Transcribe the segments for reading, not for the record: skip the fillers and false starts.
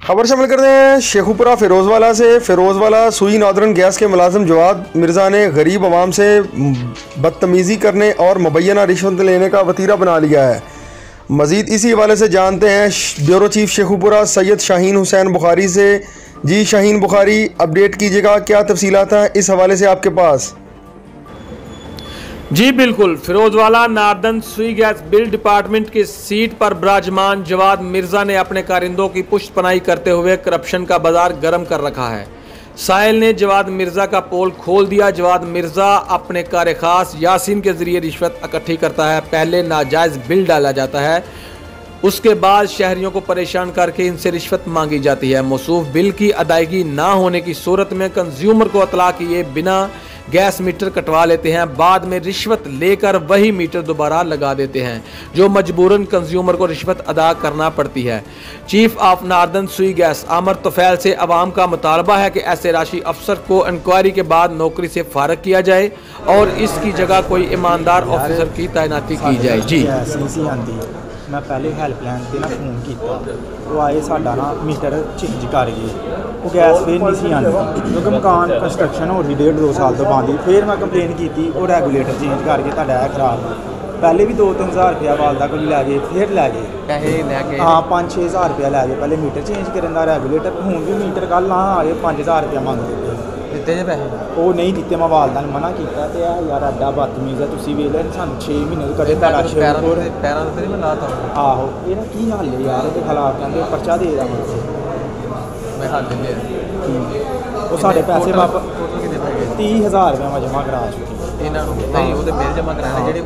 खबर शामिल करते हैं शेखुपुरा फिरोजवाला से। फिरोजवाला सुई नॉर्दर्न गैस के मुलाजिम जवाद मिर्ज़ा ने गरीब आवाम से बदतमीज़ी करने और मुबैना रिश्वत लेने का वतीरा बना लिया है। मज़ीद इसी हवाले से जानते हैं ब्यूरो चीफ शेखुपुरा सैयद शाहीन हुसैन बुखारी से। जी शाहीन बुखारी, अपडेट कीजिएगा, क्या तफसीलात हैं इस हवाले से आपके पास? जी बिल्कुल, फिरोजवाला नार्दन सुई गैस बिल डिपार्टमेंट की सीट पर विराजमान जवाद मिर्जा ने अपने कारिंदों की पुष्टपनाही करते हुए करप्शन का बाजार गर्म कर रखा है। साहिल ने जवाद मिर्जा का पोल खोल दिया। जवाद मिर्जा अपने कार खास यासीन के जरिए रिश्वत इकट्ठी करता है। पहले नाजायज बिल डाला जाता है, उसके बाद शहरियों को परेशान करके इनसे रिश्वत मांगी जाती है। मौसूफ बिल की अदायगी ना होने की सूरत में कंज्यूमर को इतला किए बिना गैस मीटर कटवा लेते हैं। बाद में रिश्वत लेकर वही मीटर दोबारा लगा देते हैं, जो मजबूरन कंज्यूमर को रिश्वत अदा करना पड़ती है। चीफ ऑफ नार्दन सुई गैस आमर तोफैल से अवाम का मुतालबा है कि ऐसे राशि अफसर को इंक्वायरी के बाद नौकरी से फारग किया जाए और इसकी जगह कोई ईमानदार ऑफिसर की तैनाती की जाए। जी मैं पहले हैल्पलाइन से ना फोन किया, वो आए साडा ना मीटर चेंज कर गए, वो गैस फिर नहीं सी आती क्योंकि मकान कंस्ट्रक्शन हो रही 1.5-2 साल तो बंद। फिर मैं कंप्लेन की, वो रेगूलेटर चेंज करके तुहाडा है खराब। पहले भी 2-3 हज़ार रुपया वालदा को लै गए, फिर लै गए। हाँ 5-6 हज़ार रुपया लै गए पहले मीटर चेंज करने का रेगूलेटर। हूँ भी मीटर कल हाँ आ गए 5 हज़ार रुपया मंगते दिते जे पैसे, वो नहीं दिते। मैं वालदा ने मना किया तो यार एडा बदतमीज़ है, तुसीं वेख लो सानूं 6 महीने तो कदे पैरां ते मैं लाता। आहो ये ना की हल है यार, ये खिलाफ कहते पर्चा दे रहा मैं हल दे। वो साढ़े पैसे वापस 30,000 रुपया मैं जमा करा चुकी नहीं, वो बिल जमा कराने जेह्ड़े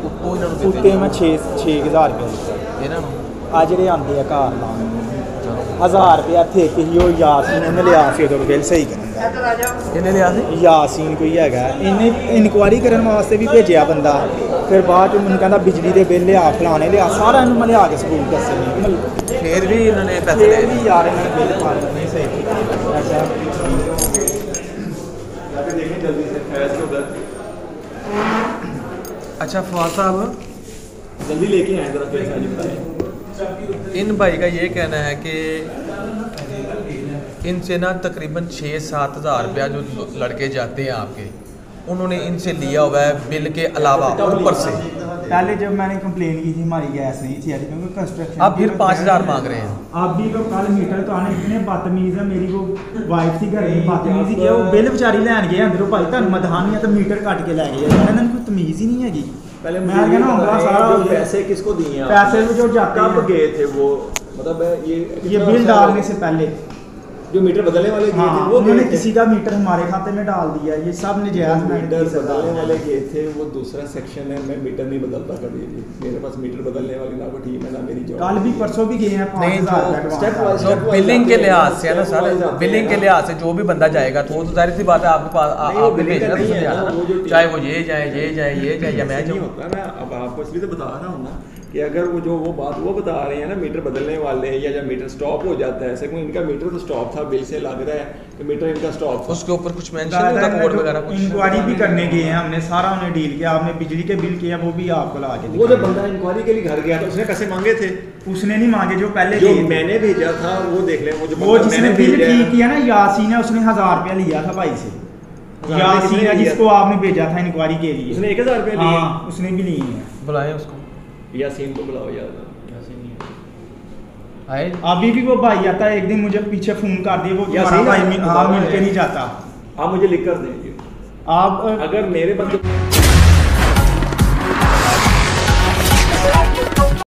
उत्ते मैं 6,000 रुपया आ जेह्ड़े आंदे आ घर लाने 1000 रुपया ठेके ही। वो यासीन ने लिया सी उदों बिल सही करने लिया यासीन कोई है, इन्हें इंक्वायरी करने वास्ते भी भेजा बंदा। फिर बाद मैंने कहता बिजली के बिल लिया फलाने लिया, सारा इन्होंने मैं लिया के स्कूल दसे। फिर भी इन्होंने पैसे यार बिल नहीं सही। अच्छा फवाद साहब जल्दी लेके आए जरा पैसा जी बताएं। इन भाई का ये कहना है कि इनसे ना तकरीबन 6-7 हज़ार रुपया जो लड़के जाते हैं आपके, उन्होंने इनसे लिया हुआ है बिल के अलावा ऊपर से। पहले जब मैंने कंप्लेन की थी हमारी गैस नहीं थी क्योंकि कंस्ट्रक्शन, अब फिर 5,000 मांग रहे हैं। आप भी तो कल मीटर तो आने इतने बदतमीज़ है। मेरी वो वाइफ थी घर में बदतमीज़ी किया, वो बिल बेचारी लैन गए अंदरों भाई तुम मदहानी तो मीटर कट के लै गए। इन्होंने कोई तमीज़ ही नहीं हैगी। पहले मैं कहना होगा सारा पैसे किसको दिए, पैसे जो जाते कब गए थे वो, मतलब ये बिल डालने से पहले जो मीटर बदलने वाले गए थे वो उन्होंने किसी का मीटर हमारे खाते में डाल दिया। ये सब नजायज मीटर बदलने वाले गए थे, वो दूसरा सेक्शन है। मैं मीटर नहीं बदलता कभी भी, मेरे पास मीटर बदलने वाली ना वो टीम है ना मेरी जॉब। कल भी परसों भी गए हैं 5,000 जो बिलिंग के लिहाज से है ना सर, बिलिंग के लिहाज से जो भी बंदा जाएगा तो जाहिर सी बात है आपके पास आपने भेजना तो चाहे वो ये जाए या मैं जाऊँ। होता है ना, अब आपको इसलिए तो बता रहा हूँ ना कि अगर वो बात बता रहे हैं ना मीटर बदलने वाले, या जब मीटर स्टॉप हो जाता है, ऐसे कोई इनका मीटर तो स्टॉप था, बिल से लग रहा है कि मीटर इनका स्टॉप, उसके ऊपर कुछ मेंशन नहीं होता कोड वगैरह कुछ। इंक्वायरी भी करने गए हैं हमने, सारा उन्हें डील किया। आपने बिजली के बिल किया वो भी आपको ला के। वो जो बंदा इंक्वायरी के लिए घर गया था उसने पैसे मांगे थे? उसने नहीं मांगे, जो पहले जो मैंने भेजा था वो देख ले। वो जिसने बिल ठीक किया ना यासीन है, उसने 1,000 रुपया लिया था भाई से। यासीन है जिसको आपने भेजा था इंक्वायरी के लिए, उसने 1,000 रुपया लिए। उसने भी लिए हैं। बुलाए उसको, यासीन को बुलाओ यार। अभी भी वो भाई आता है, एक दिन मुझे पीछे फोन कर दिया, वो भाई मिल के नहीं जाता। आप मुझे लिख कर देंगे आप अगर मेरे बंदे